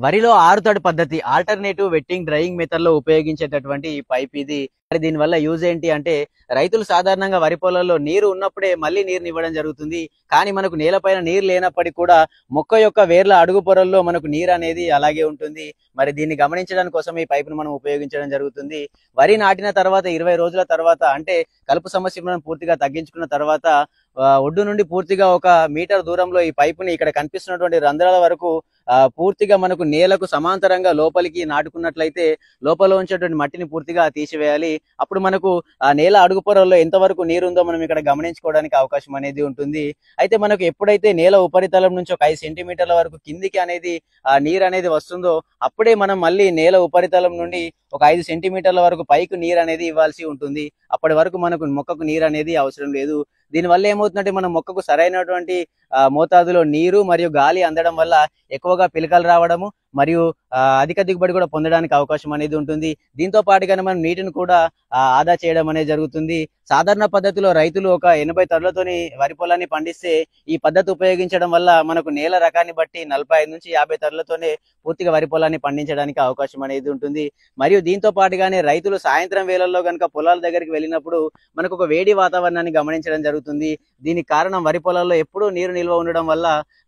వరిలో ఆరుతడి పద్ధతి ఆల్టర్నేటివ్ వెట్టింగ్ డ్రైయింగ్ మెథడ్ లో ఉపయోగించేటటువంటి ఈ పైప్ ఇది. మరి దీనివల్ల యూజ్ ఏంటి అంటే రైతులు సాధారణంగా వరి పొలాల్లో నీరు ఉన్నప్పుడే మళ్ళీ నీరుని ఇవ్వడం జరుగుతుంది. కానీ మనకు నేలపైన నీరు లేనప్పటికీ కూడా మొక్క యొక్క వేర్ల అడుగు పొరల్లో మనకు నీరు అనేది అలాగే ఉంటుంది. మరి దీన్ని గమనించడానికి కోసం ఈ పైపును మనం ఉపయోగించడం జరుగుతుంది. వరి నాటిన తర్వాత 20 రోజుల తర్వాత అంటే కలుపు సమస్య మనం పూర్తిగా తగ్గించుకున్న తర్వాత ఒడ్డు నుండి పూర్తిగా 1 మీటర్ దూరంలో ఈ పైపుని ఇక్కడ కనిపిస్తున్నటువంటి రంధ్రాల వరకు పూర్తిగా మనకు నేలకు సమాంతరంగా లోపలికి నాటుకున్నట్లయితే లోపల ఉంచేటువంటి మట్టిని పూర్తిగా తీసివేయాలి. అప్పుడు మనకు ఆ నేల అడుగు పొరల్లో ఎంతవరకు నీరు ఉందో మనం ఇక్కడ గమనించుకోవడానికి అవకాశం అనేది ఉంటుంది. అయితే మనకు ఎప్పుడైతే నేల ఉపరితలం నుంచి ఒక 5 సెంటీమీటర్ల వరకు కిందికి అనేది ఆ నీరు అనేది వస్తుందో అప్పుడే మనం మళ్ళీ నేల ఉపరితలం నుండి ఒక 5 సెంటీమీటర్ల వరకు పైకి నీరు అనేది ఇవ్వాల్సి ఉంటుంది. అప్పటి వరకు మనకు మొక్కకు నీరు అనేది అవసరం లేదు. దీనివల్ల ఏమవుతుందంటే మన మొక్కకు సరైనటువంటి మోతాదులో నీరు మరియు గాలి అందడం వల్ల ఎక్కువగా పిలకలు రావడము మరియు అధిక దిగుబడి కూడా పొందడానికి అవకాశం అనేది ఉంటుంది. దీంతో పాటుగానే మనం నీటిని కూడా ఆదా చేయడం అనేది జరుగుతుంది. సాధారణ పద్ధతిలో రైతులు ఒక 80 తరులతోని వరి పొలాన్ని పండిస్తే ఈ పద్ధతి ఉపయోగించడం వల్ల మనకు నేల రకాన్ని బట్టి 45 నుంచి 50 తరులతోనే పూర్తిగా వరి పొలాన్ని పండించడానికి అవకాశం అనేది ఉంటుంది. మరియు దీంతో పాటుగానే రైతులు సాయంత్రం వేళల్లో కనుక పొలాల దగ్గరికి వెళ్ళినప్పుడు మనకు ఒక వేడి వాతావరణాన్ని గమనించడం జరుగుతుంది. దీనికి కారణం వరి పొలాల్లో ఎప్పుడూ నీరు నిల్వ ఉండడం వల్ల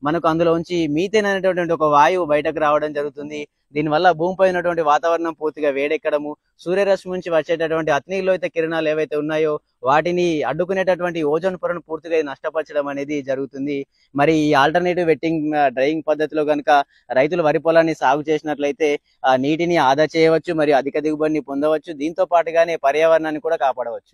మనకు అందులో ఉంచి మీథేన్ అనేటటువంటి ఒక వాయువు బయటకు రావడం జరుగుతుంది. దీనివల్ల భూమిపై ఉన్నటువంటి వాతావరణం పూర్తిగా వేడెక్కడము, సూర్యరశ్మి నుంచి వచ్చేటటువంటి అగ్నిలోహిత కిరణాలు ఏవైతే ఉన్నాయో వాటిని అడ్డుకునేటటువంటి ఓజోన్ పొరను పూర్తిగా నష్టపరచడం అనేది జరుగుతుంది. మరి ఈ ఆల్టర్నేటివ్ వెట్టింగ్ డ్రైయింగ్ పద్ధతిలో కనుక రైతులు వరి పొలాన్ని సాగు చేసినట్లయితే నీటిని ఆదా చేయవచ్చు మరియు అధిక దిగుబడిని పొందవచ్చు. దీంతో పాటుగానే పర్యావరణాన్ని కూడా కాపాడవచ్చు.